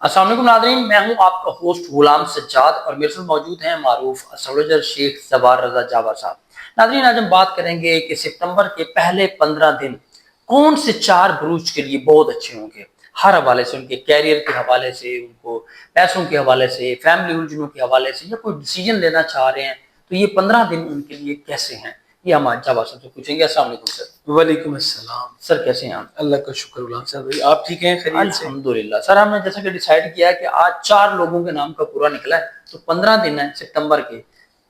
السلام علیکم ناظرین، میں ہوں آپ کا ہوسٹ غلام سجاد اور میرے ساتھ موجود ہیں معروف اسٹرولوجر شیخ زبار رضا جابر صاحب۔ ناظرین، آج ہم بات کریں گے کہ سپتمبر کے پہلے 15 دن کون سے 4 بروج کے لیے بہت اچھے ہوں گے، ہر حوالے سے، ان کے کیریئر کے حوالے سے، ان کو پیسوں کے حوالے سے، فیملی الجھنوں کے حوالے سے، یا کوئی ڈیسیجن لینا چاہ رہے ہیں تو یہ 15 دن ان کے لیے کیسے ہیں، یہ ہم آج جابر صاحب سے پوچھیں گے۔ السلام علیکم سر۔ وعلیکم السلام سر کیسے ہیں آپ؟ اللہ کا شکر غلام صاحب بھائی، آپ ٹھیک ہیں؟ خیریت سے؟ الحمدللہ سر، ہم نے جیسا کہ ڈیسائیڈ کیا ہے کہ آج 4 لوگوں کے نام کا پورا نکلا ہے، تو 15 دن ہیں سپتمبر کے،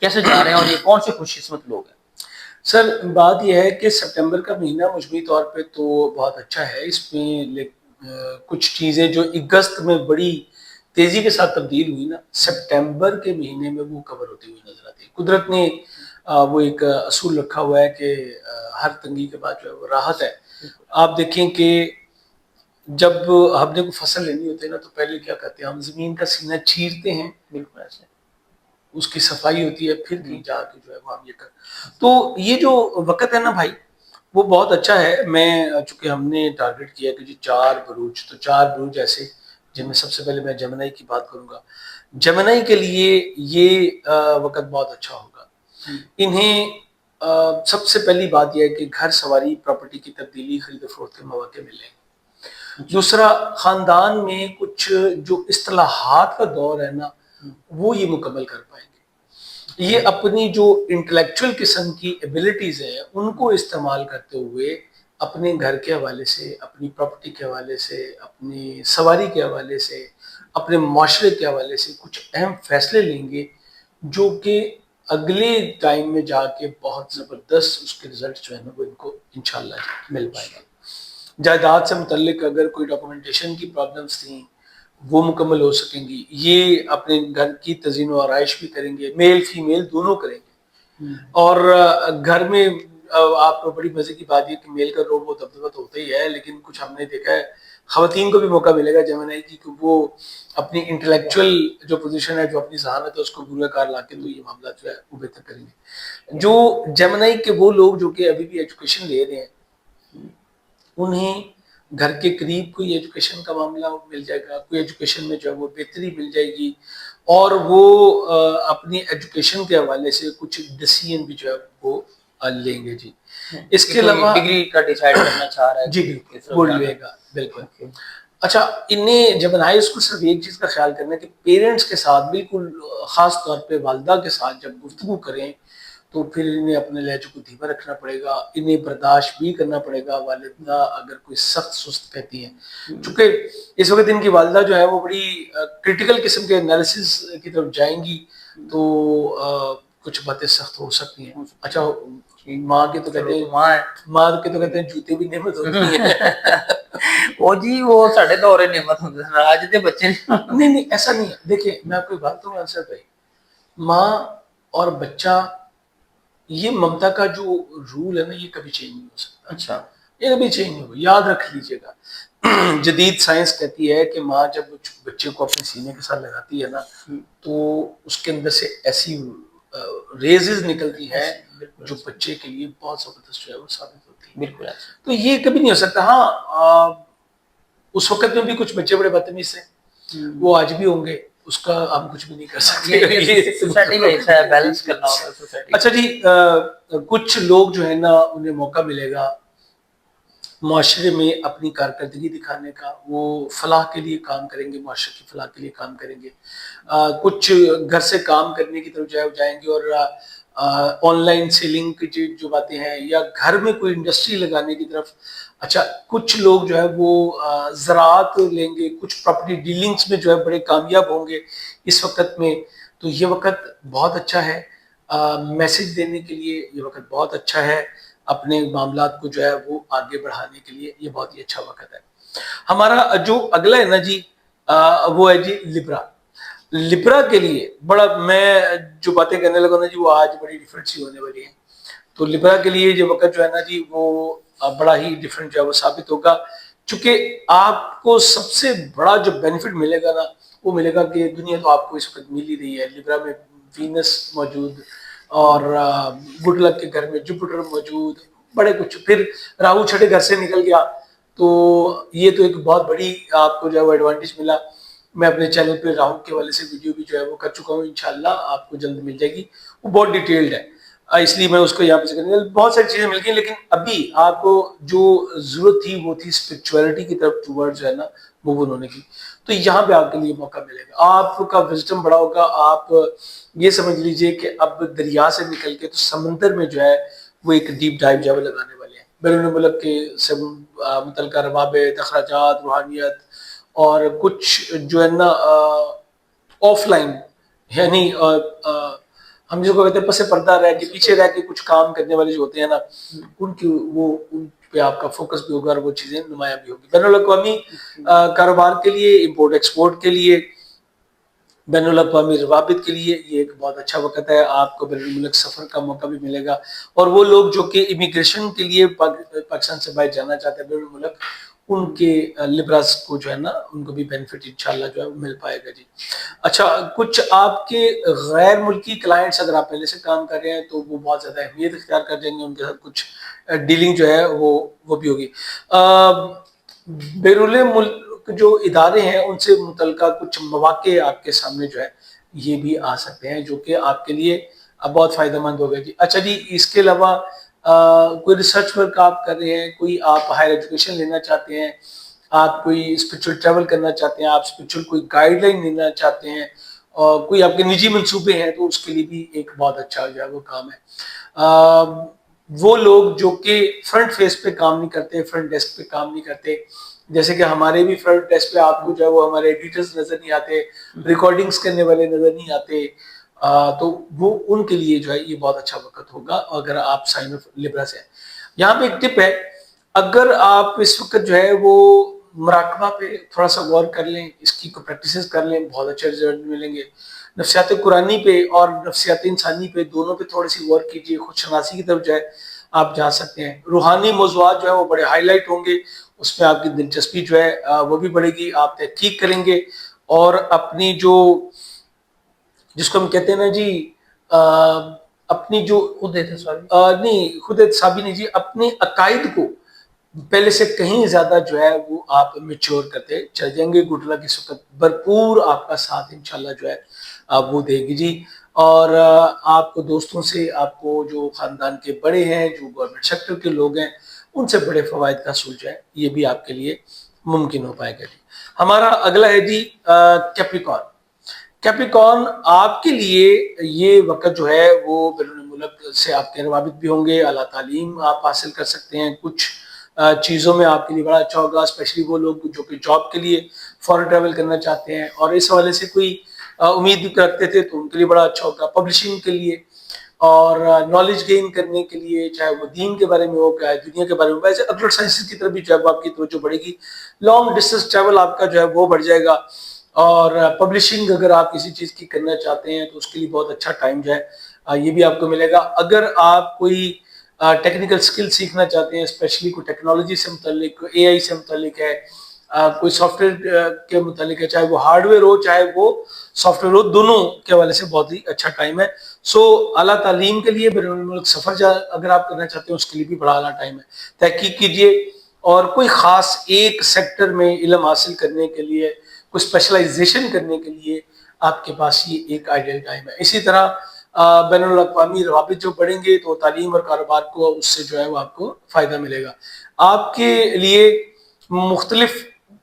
کیسے جا رہے ہیں اور یہ کون سے خوش قسمت لوگ ہیں؟ سر بات یہ ہے کہ سپٹمبر کا مہینہ مجموعی طور پہ تو بہت اچھا ہے، اس میں کچھ چیزیں جو اگست میں بڑی تیزی کے ساتھ تبدیل ہوئی نا، سپٹمبر کے مہینے میں وہ کور ہوتی ہوئی نظر آتی ہے۔ قدرت نے وہ ایک اصول رکھا ہوا ہے کہ ہر تنگی کے بعد جو ہے وہ راحت ہے۔ آپ دیکھیں کہ جب ہم نے کوئی فصل لینی ہوتی ہے نا، تو پہلے کیا کرتے ہیں، ہم زمین کا سینہ چیرتے ہیں، بالکل ایسے اس کی صفائی ہوتی ہے، پھر کہیں جا کے جو ہے وہ ہم یہ تو یہ جو وقت ہے نا بھائی، وہ بہت اچھا ہے۔ میں چونکہ ہم نے ٹارگٹ کیا کہ جی 4 بروج، تو 4 بروج ایسے جن میں سب سے پہلے میں جمنائی کی بات کروں گا۔ جمنائی کے لیے یہ وقت بہت اچھا ہوگا۔ انہیں سب سے پہلی بات یہ ہے کہ گھر سواری، پراپرٹی کی تبدیلی، خرید و فروخت کے مواقع ملیں گے۔ دوسرا، خاندان میں کچھ جو اصطلاحات کا دور ہے نا، وہ یہ مکمل کر پائیں گے۔ یہ اپنی جو انٹلیکچوئل قسم کی ایبلٹیز ہیں ان کو استعمال کرتے ہوئے اپنے گھر کے حوالے سے، اپنی پراپرٹی کے حوالے سے، اپنی سواری کے حوالے سے، اپنے معاشرے کے حوالے سے کچھ اہم فیصلے لیں گے، جو کہ اگلے ٹائم میں جا کے بہت زبردست اس کے رزلٹ جو ہے نا وہ ان کو انشاءاللہ مل پائے گا۔ جائیداد سے متعلق اگر کوئی ڈاکومنٹیشن کی پرابلمز تھیں وہ مکمل ہو سکیں گی۔ یہ اپنے گھر کی تزئین و آرائش بھی کریں گے، میل فیمیل دونوں کریں گے۔ اور گھر میں آپ بڑی مزے کی بات یہ کہ میل کا روب و دبدبہ تو ہوتا ہی ہے، لیکن کچھ ہم نے دیکھا ہے خواتین کو بھی موقع ملے گا جمنائی کی کہ وہ اپنی انٹلیکچوئل جو پوزیشن ہے، جو اپنی ذہانت ہے، اس کو بورا کار لا کے تو یہ معاملات جو ہے وہ بہتر کریں گے۔ جو جمنائی کے وہ لوگ جو کہ ابھی بھی ایجوکیشن لے رہے ہیں، انہیں گھر کے قریب کوئی ایجوکیشن کا معاملہ مل جائے گا، کوئی ایجوکیشن میں جو ہے وہ بہتری مل جائے گی، اور وہ اپنی ایجوکیشن کے حوالے سے کچھ ڈیسیژن بھی جو ہے وہ لیں گے۔ جی اس کے علاوہ ڈگری کا ڈیسائیڈ کرنا چاہ رہا ہے جی بالکل وہ لے گا، بالکل۔ اچھا، انہیں جب بنائے اس کو صرف ایک چیز کا خیال کرنا ہے کہ پیرنٹس کے ساتھ، بالکل خاص طور پہ والدہ کے ساتھ جب گفتگو کریں تو پھر انہیں اپنے لہجے کو دھیما رکھنا پڑے گا، انہیں برداشت بھی کرنا پڑے گا۔ والدہ اگر کوئی سخت سست کہتی ہیں، چونکہ اس وقت ان کی والدہ جو ہے وہ بڑی کرٹیکل قسم کے انالیسس کی طرف جائیں گی، تو کچھ باتیں سخت ہو سکتی ہیں۔ اچھا، ماں کے تو کہتے ہیں جوتے بھی نعمت ہوتی ہیں۔ وہ جی وہ ساڑھے دورے نعمت ہوتے ہیں، آج دے بچے نہیں ایسا نہیں ہے۔ دیکھیں میں آپ کو ایک بات کہوں انصر بھائی، ماں اور بچہ، یہ ممتا کا جو رول ہے نا، یہ کبھی چینج نہیں ہو سکتا۔ اچھا، یہ کبھی چینج نہیں ہوگا، یاد رکھ لیجئے گا۔ جدید سائنس کہتی ہے کہ ماں جب بچے کو اپنے سینے کے ساتھ لگاتی ہے نا، تو اس کے اندر سے ایسی ریزز نکلتی ہیں جو بچے کے لیے بہت زبردست جو ہے وہ ثابت ہوتی ہے۔ بالکل۔ تو یہ کبھی نہیں ہو سکتا۔ ہاں، اس وقت میں بھی کچھ بچے بڑے بدتمیز تھے، وہ آج بھی ہوں گے، اس کا ہم کچھ بھی نہیں کر سکتے۔ سوسائٹی کا حصہ ہے، بیلنس کرنا ہوگا سوسائٹی۔ اچھا جی، کچھ لوگ جو ہے نا انہیں موقع ملے گا معاشرے میں اپنی کارکردگی دکھانے کا، وہ فلاح کے لیے کام کریں گے، معاشرے کی فلاح کے لیے کام کریں گے۔ کچھ گھر سے کام کرنے کی طرف جائیں گے، اور آن لائن سیلنگ کی جو باتیں ہیں، یا گھر میں کوئی انڈسٹری لگانے کی طرف۔ اچھا، کچھ لوگ جو ہے وہ زراعت لیں گے، کچھ پراپرٹی ڈیلنگز میں جو ہے بڑے کامیاب ہوں گے اس وقت میں۔ تو یہ وقت بہت اچھا ہے میسج دینے کے لیے، یہ وقت بہت اچھا ہے اپنے معاملات کو جو ہے وہ آگے بڑھانے کے لیے، یہ بہت ہی اچھا وقت ہے۔ ہمارا جو اگلا ہے نا جی، وہ ہے جی لبرا۔ لبرا کے لیے بڑا، میں جو باتیں کہنے لگا نا جی وہ آج بڑی ڈیفرنٹ سی ہونے والی ہیں۔ تو لبرا کے لیے یہ وقت جو ہے نا جی وہ بڑا ہی ڈیفرنٹ جو ہے وہ ثابت ہوگا، چونکہ آپ کو سب سے بڑا جو بینیفٹ ملے گا نا، وہ ملے گا کہ دنیا تو آپ کو اس وقت مل ہی رہی ہے۔ لبرا میں وینس موجود، اور گڈ لک کے گھر میں جوپیٹر موجود، بڑے کچھ، پھر راہو چھٹے گھر سے نکل گیا، تو یہ تو ایک بہت بڑی آپ کو جو ہے وہ ایڈوانٹیج ملا۔ میں اپنے چینل پہ راہل کے حوالے سے ویڈیو بھی جو ہے وہ کر چکا ہوں، انشاءاللہ آپ کو جلد مل جائے گی، وہ بہت ڈیٹیلڈ ہے، اس لیے میں اس کو یہاں پہ ذکر نہیں، بہت ساری چیزیں مل گئی، لیکن ابھی آپ کو جو ضرورت تھی وہ تھی اسپرچولیٹی کی طرف ٹورڈ جو ہے نا موو ہونے کی، تو یہاں پہ آپ کے لیے موقع ملے گا، آپ کا وزڈم بڑا ہوگا، آپ یہ سمجھ لیجئے کہ اب دریا سے نکل کے تو سمندر میں جو ہے وہ ایک ڈیپ ڈائیو جو ہے لگانے والے ہیں، بیرون ملک کے سے متعلقہ روابط، اخراجات، روحانیت اور کچھ جو ہے نا آف لائن، یعنی ہم جس کو کہتے ہیں پس پردہ رہ کے پیچھے رہ کے کچھ کام کرنے والے جو ہوتے ہیں نا، ان کی ان پہ آپ کا فوکس بھی ہوگا اور وہ چیزیں نمایاں بھی ہوگی، بین الاقوامی کاروبار کے لیے، امپورٹ ایکسپورٹ کے لیے، بین الاقوامی روابط کے لیے یہ ایک بہت اچھا وقت ہے، آپ کو بین الملک سفر کا موقع بھی ملے گا، اور وہ لوگ جو کہ امیگریشن کے لیے پاکستان سے باہر جانا چاہتے ہیں بین الملک، ان کے لبراس کو جو ہے نا ان کو بھی بینیفٹ انشاءاللہ جو ہے مل پائے گا جی۔ اچھا، کچھ آپ کے غیر ملکی کلائنٹس اگر آپ پہلے سے کام کر رہے ہیں تو وہ بہت زیادہ اہمیت اختیار کر دیں گے، ان کے ساتھ کچھ ڈیلنگ جو ہے وہ بھی ہوگی۔ بیرون ملک جو ادارے ہیں ان سے متعلقہ کچھ مواقع آپ کے سامنے جو ہے یہ بھی آ سکتے ہیں، جو کہ آپ کے لیے بہت فائدہ مند ہوگا جی۔ اچھا جی، اس کے علاوہ کوئی ریسرچ ورک آپ کر رہے ہیں، کوئی آپ ہائر ایجوکیشن لینا چاہتے ہیں، آپ کوئی اسپرچل ٹریول کرنا چاہتے ہیں، آپ اسپرچل کوئی گائیڈ لائن لینا چاہتے ہیں، اور کوئی آپ کے نجی منصوبے ہیں، تو اس کے لیے بھی ایک بہت اچھا جو ہے وہ کام ہے۔ وہ لوگ جو کہ فرنٹ فیس پہ کام نہیں کرتے، فرنٹ ڈیسک پہ کام نہیں کرتے، جیسے کہ ہمارے بھی فرنٹ ڈیسک پہ آپ کو جو ہے وہ ہمارے ایڈیٹرز نظر نہیں آتے، ریکارڈنگز کرنے والے نظر نہیں آتے، تو وہ ان کے لیے جو ہے یہ بہت اچھا وقت ہوگا اگر آپ سائن آف لبرا سے ہیں۔ یہاں پہ ایک ٹپ ہے، اگر آپ اس وقت جو ہے وہ مراقبہ پہ تھوڑا سا غور کر لیں، اس کی پریکٹسز کر لیں، بہت اچھے رزلٹ ملیں گے، نفسیات قرآنی پہ اور نفسیات انسانی پہ دونوں پہ تھوڑی سی غور کیجیے، خود شناسی کی طرف جو ہے آپ جا سکتے ہیں، روحانی موضوعات جو ہے وہ بڑے ہائی لائٹ ہوں گے، اس میں آپ کی دلچسپی جو ہے وہ بھی بڑھے گی، آپ تحقیق کریں گے، اور اپنی جو جس کو ہم کہتے ہیں نا جی اپنی جو خود احتسابی نہیں، خود احتسابی نہیں جی، اپنے عقائد کو پہلے سے کہیں زیادہ جو ہے وہ آپ میچور کرتے چل جائیں گے، گڈ لک اس وقت بھرپور آپ کا ساتھ انشاءاللہ جو ہے وہ دے گی جی، اور آپ کو دوستوں سے، آپ کو جو خاندان کے بڑے ہیں، جو گورنمنٹ سیکٹر کے لوگ ہیں، ان سے بڑے فوائد کا حصول جو ہے یہ بھی آپ کے لیے ممکن ہو پائے گا جی۔ ہمارا اگلا ہے جی کیپریکارن۔ کیپریکارن آپ کے لیے یہ وقت جو ہے وہ بیرون ملک سے آپ کے روابط بھی ہوں گے، اعلیٰ تعلیم آپ حاصل کر سکتے ہیں، کچھ چیزوں میں آپ کے لیے بڑا اچھا ہوگا، اسپیشلی وہ لوگ جو کہ جاب کے لیے فورن ٹریول کرنا چاہتے ہیں اور اس حوالے سے کوئی امید رکھتے تھے تو ان کے لیے بڑا اچھا ہوگا، پبلشنگ کے لیے اور نالج گین کرنے کے لیے، چاہے وہ دین کے بارے میں ہو، چاہے دنیا کے بارے میں، ویسے اپلوڈ سائنسز کی طرف بھی جو ہے وہ آپ کی توجہ بڑھے گی، لانگ ڈسٹینس ٹریول آپ کا جو ہے وہ بڑھ جائے گا، اور پبلشنگ اگر آپ کسی چیز کی کرنا چاہتے ہیں تو اس کے لیے بہت اچھا ٹائم جو ہے یہ بھی آپ کو ملے گا۔ اگر آپ کوئی ٹیکنیکل سکل سیکھنا چاہتے ہیں، اسپیشلی کوئی ٹیکنالوجی سے متعلق، اے آئی سے متعلق ہے، کوئی سافٹ ویئر کے متعلق ہے، چاہے وہ ہارڈ ویئر ہو چاہے وہ سافٹ ویئر ہو، دونوں کے حوالے سے بہت ہی اچھا ٹائم ہے۔ سو اعلیٰ تعلیم کے لیے بیرون الملک سفر اگر آپ کرنا چاہتے ہیں اس کے لیے بھی بڑا اعلیٰ ٹائم ہے، تحقیق کیجیے، اور کوئی خاص ایک سیکٹر میں علم حاصل کرنے کے لیے، کوئی اسپیشلائزیشن کرنے کے لیے آپ کے پاس یہ ایک آئیڈیل ٹائم ہے۔ اسی طرح بین الاقوامی روابط جو بڑھیں گے تو تعلیم اور کاروبار کو اس سے جو ہے وہ آپ کو فائدہ ملے گا۔ آپ کے لیے مختلف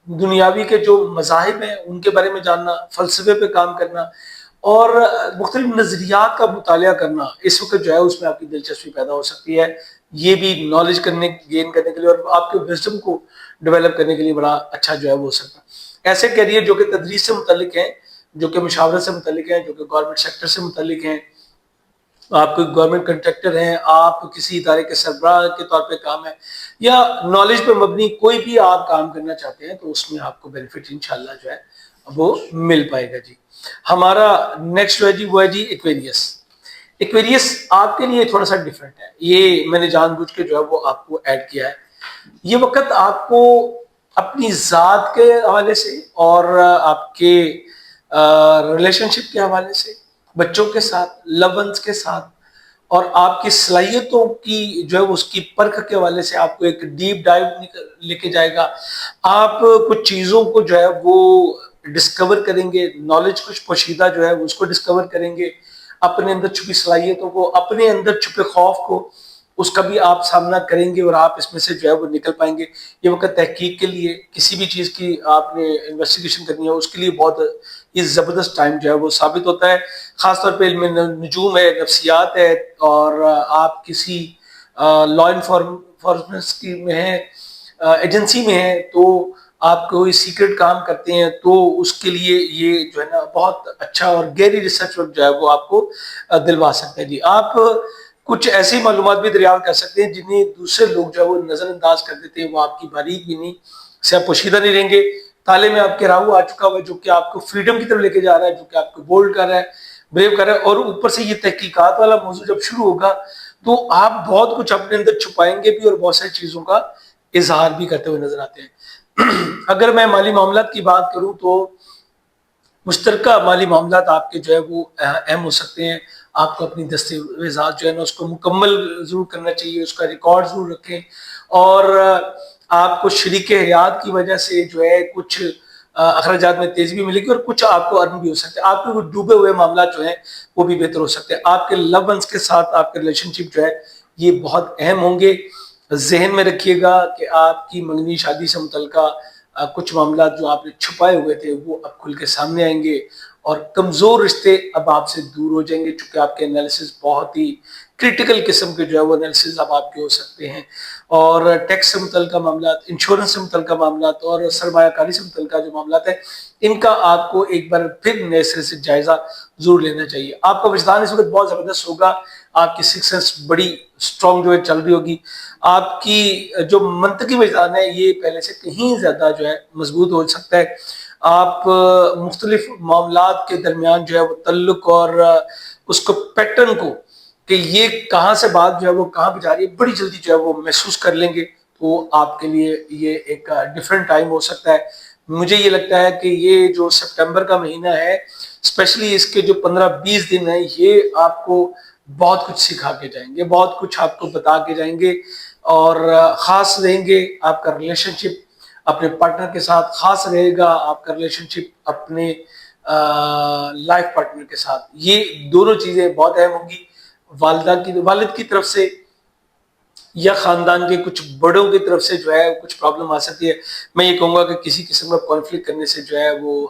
دنیاوی کے جو مذاہب ہیں ان کے بارے میں جاننا، فلسفے پہ کام کرنا اور مختلف نظریات کا مطالعہ کرنا اس وقت جو ہے اس میں آپ کی دلچسپی پیدا ہو سکتی ہے، یہ بھی نالج گین کرنے کے لیے اور آپ کے وزڈم کو ڈیولپ کرنے کے لیے بڑا اچھا جو ہے وہ ہو سکتا ہے۔ ایسے کیریئر جو کہ تدریس سے متعلق ہیں، جو کہ مشاورت سے متعلق ہیں، جو کہ گورنمنٹ سیکٹر سے متعلق ہیں، آپ کوئی گورنمنٹ کنٹریکٹر ہیں، آپ کسی ادارے کے سربراہ کے طور پہ کام ہے، یا نالج پہ مبنی کوئی بھی آپ کام کرنا چاہتے ہیں تو اس میں آپ کو بینیفٹ انشاءاللہ جو ہے وہ مل پائے گا جی۔ ہمارا نیکسٹ ہے جی وہ ہے جی ایکویریس۔ ایکویریس آپ کے لیے تھوڑا سا ڈیفرنٹ ہے، یہ میں نے جان بوجھ کے جو ہے وہ آپ کو ایڈ کیا ہے۔ یہ وقت آپ کو اپنی ذات کے حوالے سے اور آپ کے ریلیشن شپ کے حوالے سے، بچوں کے ساتھ، لو ونس کے ساتھ، اور آپ کی صلاحیتوں کی جو ہے اس کی پرکھ کے حوالے سے آپ کو ایک ڈیپ ڈائیو لے کے جائے گا۔ آپ کچھ چیزوں کو جو ہے وہ ڈسکور کریں گے، نالج کچھ پوشیدہ جو ہے اس کو ڈسکور کریں گے، اپنے اندر چھپی صلاحیتوں کو، اپنے اندر چھپے خوف کو، اس کا بھی آپ سامنا کریں گے اور آپ اس میں سے جو ہے وہ نکل پائیں گے۔ یہ وقت تحقیق کے لیے، کسی بھی چیز کی آپ نے انویسٹیگیشن کرنی ہے اس کے لیے بہت یہ زبردست ٹائم جو ہے وہ ثابت ہوتا ہے، خاص طور پہ علم نجوم ہے، نفسیات ہے، اور آپ کسی لا انفارمنس کی میں ہے، ایجنسی میں ہے، تو آپ کوئی سیکرٹ کام کرتے ہیں تو اس کے لیے یہ جو ہے نا بہت اچھا اور گہری ریسرچ جو ہے وہ آپ کو دلوا سکتا ہے۔ جی آپ کچھ ایسی معلومات بھی دریافت کر سکتے ہیں جنہیں دوسرے لوگ جو ہے وہ نظر انداز کر دیتے ہیں، وہ آپ کی باریک بینی سے آپ پوشیدہ نہیں رہیں گے۔ تالے میں آپ کے راہو آ چکا ہوا ہے جو کہ آپ کو فریڈم کی طرف لے کے جا رہا ہے، جو کہ آپ کو بولڈ کر رہا ہے، بریو کر رہا ہے، اور اوپر سے یہ تحقیقات والا موضوع جب شروع ہوگا تو آپ بہت کچھ اپنے اندر چھپائیں گے بھی اور بہت ساری چیزوں کا اظہار بھی کرتے ہوئے نظر آتے ہیں۔ اگر میں مالی معاملات کی بات کروں تو مشترکہ مالی معاملات آپ کے جو ہے وہ اہم ہو سکتے ہیں۔ آپ کو اپنی دستاویزات جو ہے نا اس کو مکمل ضرور کرنا چاہیے، اس کا ریکارڈ ضرور رکھیں، اور آپ کو شریک حیات کی وجہ سے جو ہے کچھ اخراجات میں تیزی بھی ملے گی اور کچھ آپ کو ارن بھی ہو سکتے ہیں۔ آپ کے ڈوبے ہوئے معاملات جو ہیں وہ بھی بہتر ہو سکتے ہیں۔ آپ کے لو ونس کے ساتھ آپ کے ریلیشن شپ جو ہے یہ بہت اہم ہوں گے۔ ذہن میں رکھیے گا کہ آپ کی منگنی شادی سے متعلقہ کچھ معاملات جو آپ نے چھپائے ہوئے تھے وہ اب کھل کے سامنے آئیں گے، اور کمزور رشتے اب آپ سے دور ہو جائیں گے، چونکہ آپ کے انالیسز بہت ہی کرٹیکل قسم کے جو ہے وہ انالیسز اب آپ کے ہو سکتے ہیں۔ اور ٹیکس سے متعلقہ معاملات، انشورنس سے متعلقہ معاملات اور سرمایہ کاری سے متعلقہ جو معاملات ہیں ان کا آپ کو ایک بار پھر نئے سرے سے جائزہ ضرور لینا چاہیے۔ آپ کا وجدان اس وقت بہت زبردست ہوگا، آپ کی سکس سینس بڑی اسٹرانگ جو ہے چل رہی ہوگی، آپ کی جو منطقی وجدان ہے یہ پہلے سے کہیں زیادہ جو ہے مضبوط ہو سکتا ہے۔ آپ مختلف معاملات کے درمیان جو ہے وہ تعلق اور اس کو پیٹرن کو کہ یہ کہاں سے بات جو ہے وہ کہاں پہ جا رہی ہے بڑی جلدی جو ہے وہ محسوس کر لیں گے، تو آپ کے لیے یہ ایک ڈیفرنٹ ٹائم ہو سکتا ہے۔ مجھے یہ لگتا ہے کہ یہ جو سپٹمبر کا مہینہ ہے، اسپیشلی اس کے جو 15-20 دن ہیں، یہ آپ کو بہت کچھ سکھا کے جائیں گے، بہت کچھ آپ کو بتا کے جائیں گے، اور خاص رہیں گے آپ کا ریلیشن شپ اپنے پارٹنر کے ساتھ، خاص رہے گا آپ کا ریلیشن شپ اپنے لائف پارٹنر کے ساتھ۔ یہ دونوں چیزیں بہت اہم ہوں گی۔ والد کی طرف سے یا خاندان کے کچھ بڑوں کی طرف سے جو ہے کچھ پرابلم آ سکتی ہے۔ میں یہ کہوں گا کہ کسی قسم کا کانفلکٹ کرنے سے جو ہے وہ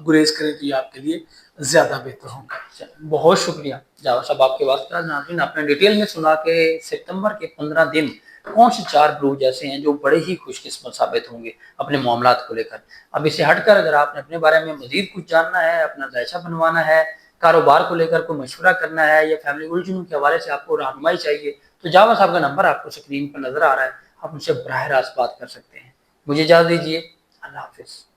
گریز کریں تو یہ آپ کے لیے زیادہ بہتر ہوگا۔ بہت شکریہ جاوید صاحب آپ کے واسطہ۔ ناظرین آپ نے ڈیٹیل میں سنا کہ ستمبر کے 15 دن کون سے 4 بروج ایسے ہیں جو بڑے ہی خوش قسمت ثابت ہوں گے اپنے معاملات کو لے کر۔ اب اسے ہٹ کر اگر آپ نے اپنے بارے میں مزید کچھ جاننا ہے، اپنا دائشہ بنوانا ہے، کاروبار کو لے کر کوئی مشورہ کرنا ہے، یا فیملی الجھنوں کے حوالے سے آپ کو رہنمائی چاہیے، تو جاوید صاحب کا نمبر آپ کو اسکرین پر نظر آ رہا ہے، آپ ان سے براہ راست بات کر سکتے ہیں۔ مجھے اجازت دیجیے، اللہ حافظ۔